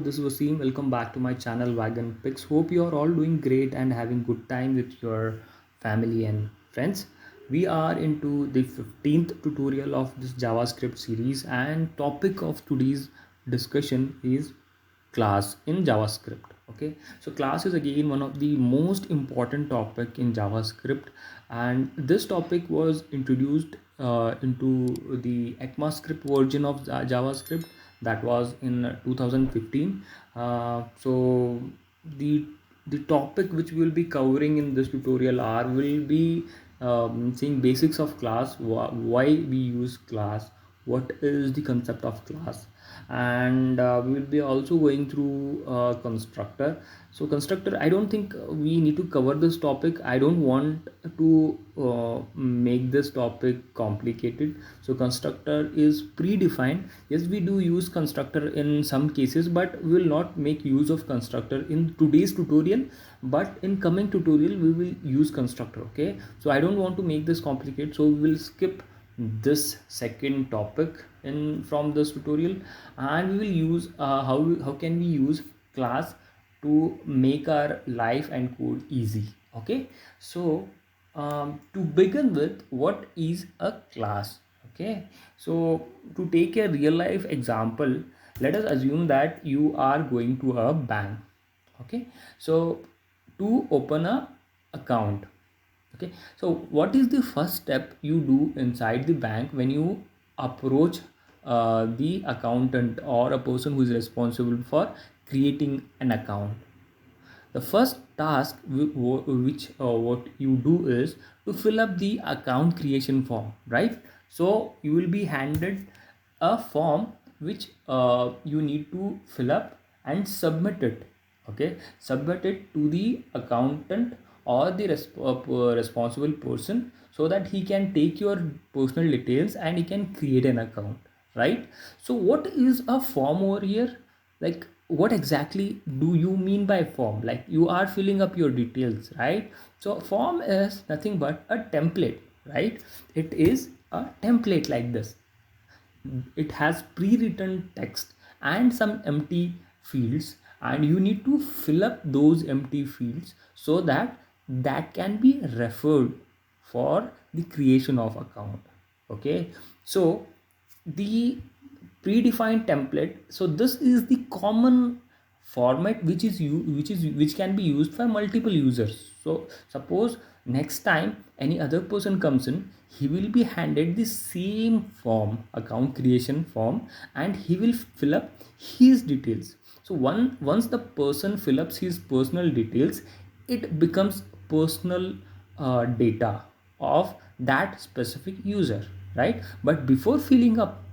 this is Wasim. Welcome back to my channel Wagon Picks. Hope you are all doing great and having good time with your family and friends. We are into the 15th tutorial of this JavaScript series, and topic of today's discussion is class in JavaScript. Okay, so class is again one of the most important topic in JavaScript, and this topic was introduced into the ECMAScript version of JavaScript, that was in 2015. So the the topic which we will be covering in this tutorial are will be seeing basics of class, why we use class, what is the concept of class, and we will be also going through constructor. So constructor, I don't think we need to cover this topic. I don't want to make this topic complicated. So constructor is predefined. Yes, we do use constructor in some cases, but we will not make use of constructor in today's tutorial, but in coming tutorial we will use constructor. Okay, so I don't want to make this complicated, so we will skip this second topic in from this tutorial, and we will use how can we use class to make our life and code easy. Okay, so to begin with, what is a class? Okay, so to take a real life example, let us assume that you are going to a bank. Okay, so to open a account. Okay, so what is the first step you do inside the bank when you approach the accountant or a person who is responsible for creating an account? The first task which what you do is to fill up the account creation form, right? So you will be handed a form which you need to fill up and submit it. Okay, submit it to the accountant or the responsible person, so that he can take your personal details and he can create an account, right? So what is a form over here? Like, what exactly do you mean by form? Like, you are filling up your details, right? So form is nothing but a template, right? It is a template like this. It has pre-written text and some empty fields, and you need to fill up those empty fields so that that can be referred for the creation of account. Okay, so the predefined template, so this is the common format which can be used for multiple users. So suppose next time any other person comes in, he will be handed the same form, account creation form, and he will fill up his details. So once the person fill ups his personal details, it becomes personal data of that specific user, right? But before filling up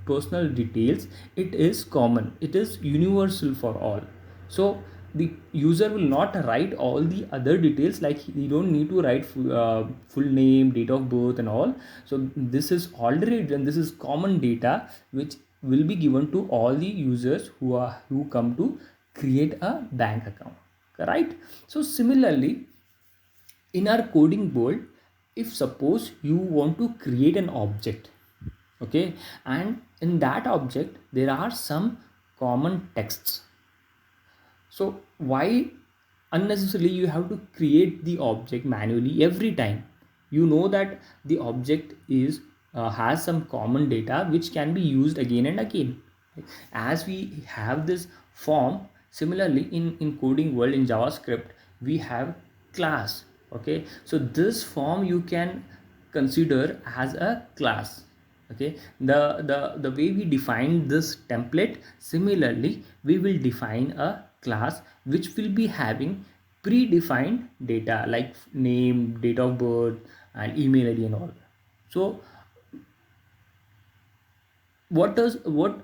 personal details, it is common, it is universal for all. So the user will not write all the other details, like you don't need to write full name, date of birth and all. So this is already done. This is common data which will be given to all the users who come to create a bank account, right? So similarly, in our coding world, if suppose you want to create an object, okay, and in that object there are some common texts, so why unnecessarily you have to create the object manually every time? You know that the object is has some common data which can be used again and again. As we have this form, similarly in coding world, in JavaScript we have class. Okay, so this form you can consider as a class. Okay, the way we define this template, similarly we will define a class which will be having predefined data like name, date of birth and email id and all. So what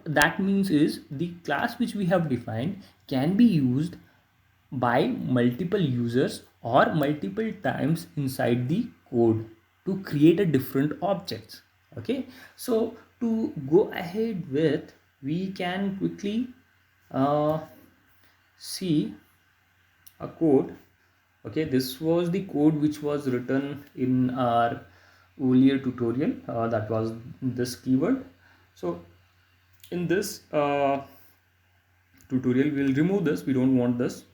that means is the class which we have defined can be used by multiple users or multiple times inside the code to create a different objects. Okay, so to go ahead with, we can quickly uh, see a code. Okay, this was the code which was written in our earlier tutorial, that was this keyword. So in this tutorial. We'll remove this, we don't want this.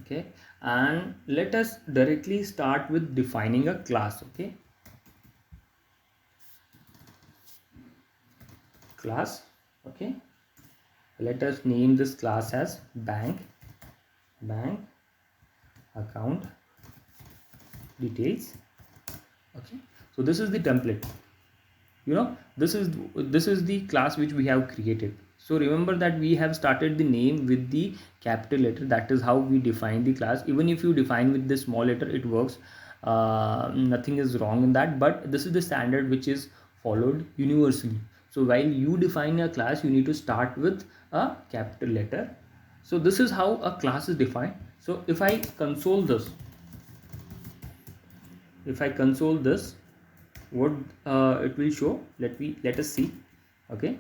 Okay, and let us directly start with defining a class. Okay, class. Okay, let us name this class as bank account details. Okay, so this is the template. This is the class which we have created. So remember that we have started the name with the capital letter. That is how we define the class. Even if you define with the small letter, it works. Nothing is wrong in that, but this is the standard which is followed universally. So while you define a class, you need to start with a capital letter. So this is how a class is defined. So if I console this, what it will show, let us see. Okay,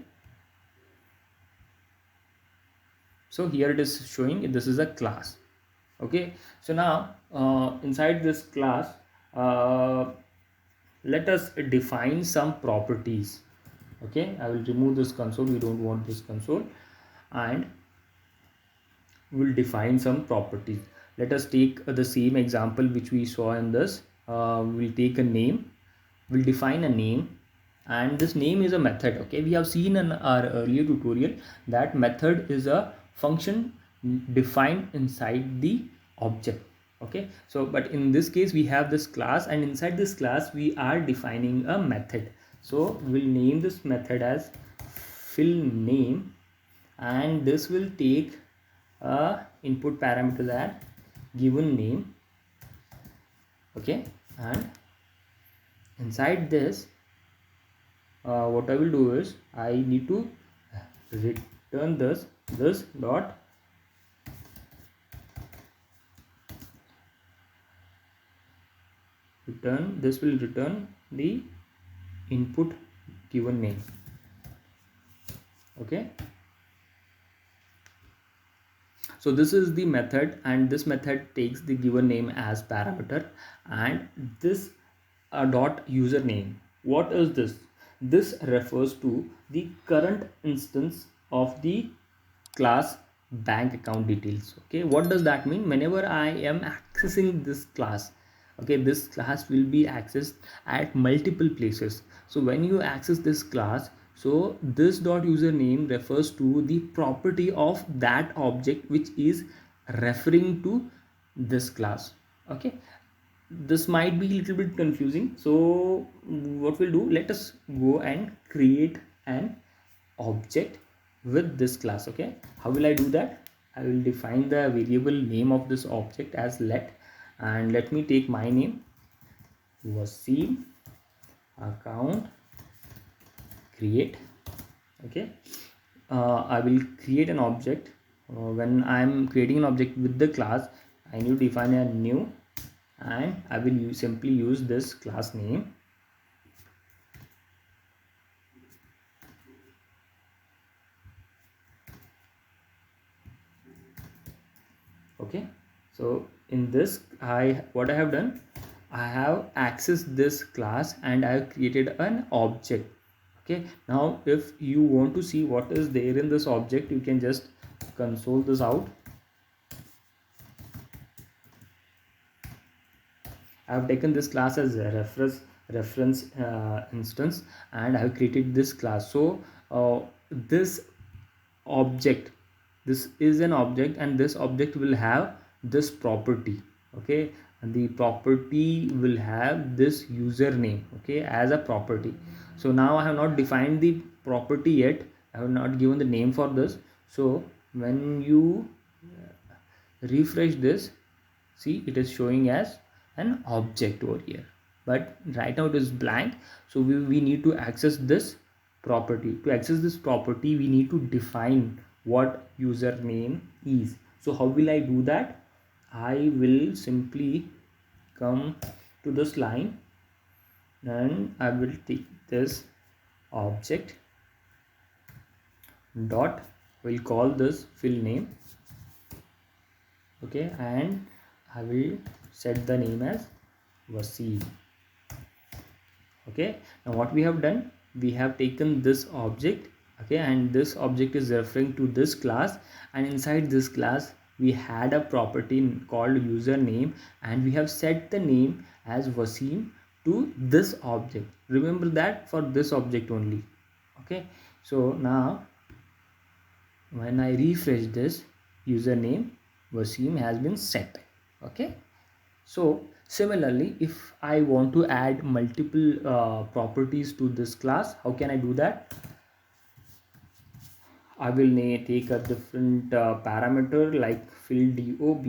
so here it is showing this is a class. Okay, so now inside this class, let us define some properties. Okay, I will remove this console, we don't want this console, and we'll define some properties. Let us take the same example which we saw in this. We'll take a name, we'll define a name, and this name is a method. Okay, we have seen in our earlier tutorial that method is a function defined inside the object. Okay, so but in this case we have this class, and inside this class we are defining a method. So we'll name this method as fill name, and this will take input parameter that given name. Okay, and inside this, what I will do is I need to return this dot return. This will return the input given name. Okay, so this is the method, and this method takes the given name as parameter, and this dot username. What is this? This refers to the current instance of the class bank account details. Okay, what does that mean? Whenever I am accessing this class, okay, this class will be accessed at multiple places. So when you access this class, so this dot username refers to the property of that object which is referring to this class. Okay, this might be a little bit confusing, so what we'll do, let us go and create an object with this class. Okay, how will I do that? I will define the variable name of this object as let, and let me take my name Wasim account create. Okay, I will create an object. When I'm creating an object with the class, I need to define a new, and I will simply use this class name. Okay, so in this, what I have done, I have accessed this class and I have created an object. Okay, now if you want to see what is there in this object, you can just console this out. I have taken this class as a reference instance, and I have created this class. So this object, this is an object, and this object will have this property. Okay, and the property will have this username, okay, as a property. So now I have not defined the property yet, I have not given the name for this. So when you refresh this, see, it is showing as an object over here, but right now it is blank. So we need to access this property. To access this property, we need to define what username is. So how will I do that? I will simply come to this line, and I will take this object dot, we'll call this fill name. Okay, and I will set the name as Wasim. Okay, now what we have done, we have taken this object, okay, and this object is referring to this class, and inside this class we had a property called username, and we have set the name as Wasim to this object. Remember that, for this object only. Okay, so now when I refresh this, username Wasim has been set. Okay, so similarly, if I want to add multiple properties to this class, how can I do that? I will take a different parameter like fill dob,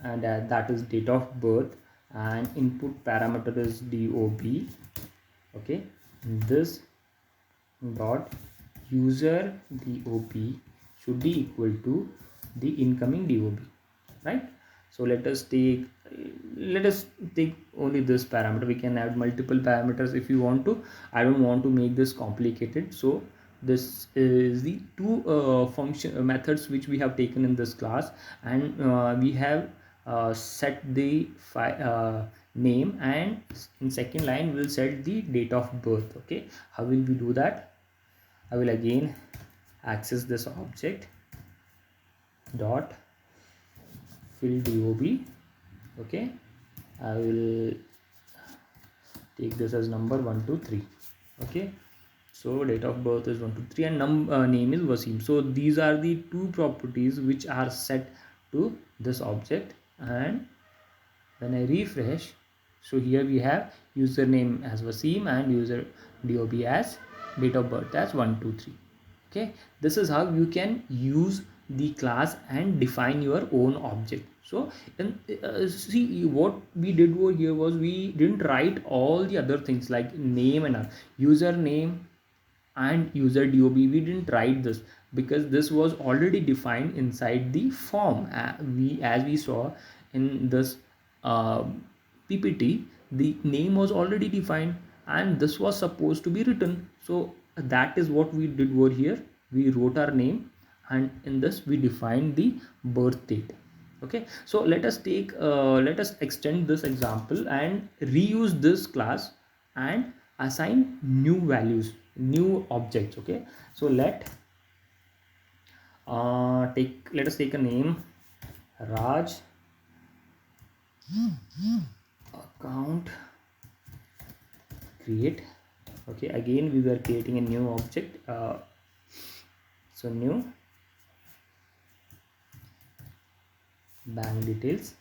and that is date of birth, and input parameter is dob. Okay, this dot user dob should be equal to the incoming dob, right? So let us take only this parameter. We can add multiple parameters if you want to. I don't want to make this complicated, so this is the two function methods which we have taken in this class, and we have set the name, and in second line we'll set the date of birth. Okay, how will we do that? I will again access this object dot fill dob. Okay, I will take this as number 123. Okay, so date of birth is 123, and name is Wasim. So these are the two properties which are set to this object, and when I refresh, so here we have username as Wasim and user dob as date of birth as 123. Okay, this is how you can use the class and define your own object. So and see, what we did over here was we didn't write all the other things like name and username and user dob. We didn't write this because this was already defined inside the form. As we saw in this uh, ppt, the name was already defined and this was supposed to be written. So that is what we did over here. We wrote our name, and in this we defined the birth date. Okay, so let us extend this example and reuse this class and assign new values, new objects. Okay, so let us take a name, Raj account create. Okay, again we were creating a new object, so new bank details.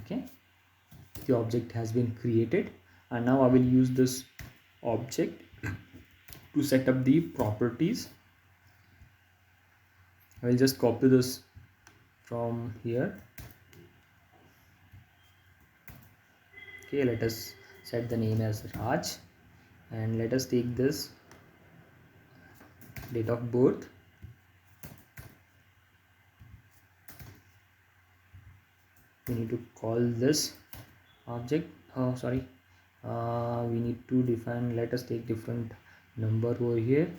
Okay, the object has been created, and now I will use this object to set up the properties. I will just copy this from here. Okay, let us set the name as Raj, and let us take this date of birth. We need to call this object, oh sorry, we need to define, let us take different number over here,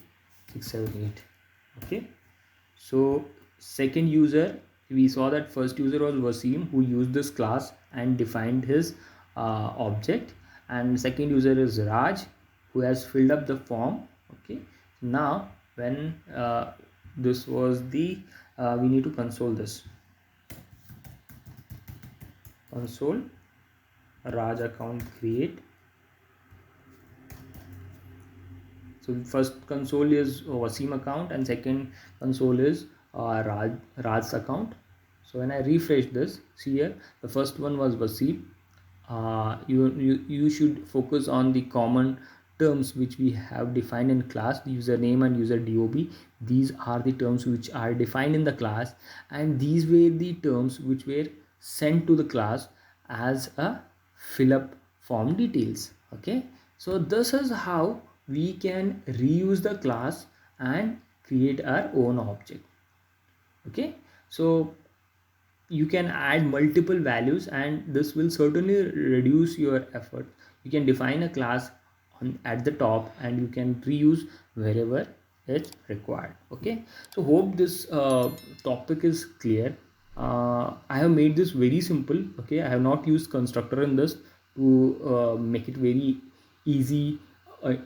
678. Okay, so second user, we saw that first user was Wasim, who used this class and defined his object, and second user is Raj, who has filled up the form. Okay, now when this was the we need to console this, console Raj account create. So first console is Wasim account, and second console is Raj's account. So when I refresh this, see here the first one was Wasim. You should focus on the common terms which we have defined in class, the username and user dob. These are the terms which are defined in the class, and these were the terms which were sent to the class as a fill up form details. Okay, so this is how we can reuse the class and create our own object. Okay, so you can add multiple values, and this will certainly reduce your effort. You can define a class at the top, and you can reuse wherever it's required. Okay, so hope this topic is clear. I have made this very simple. Okay, I have not used constructor in this to make it very easy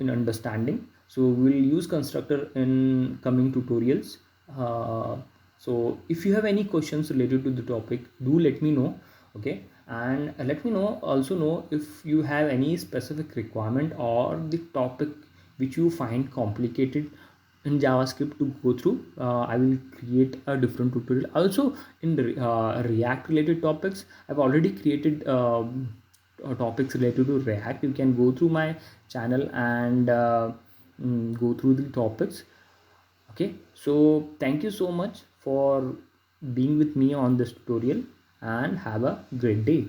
in understanding. So we'll use constructor in coming tutorials. uh, so if you have any questions related to the topic, do let me know. Okay, and let me know also know if you have any specific requirement or the topic which you find complicated in JavaScript to go through. I will create a different tutorial also in the React related topics. I've already created topics related to React. You can go through my channel and go through the topics. Okay, so thank you so much for being with me on this tutorial and have a great day.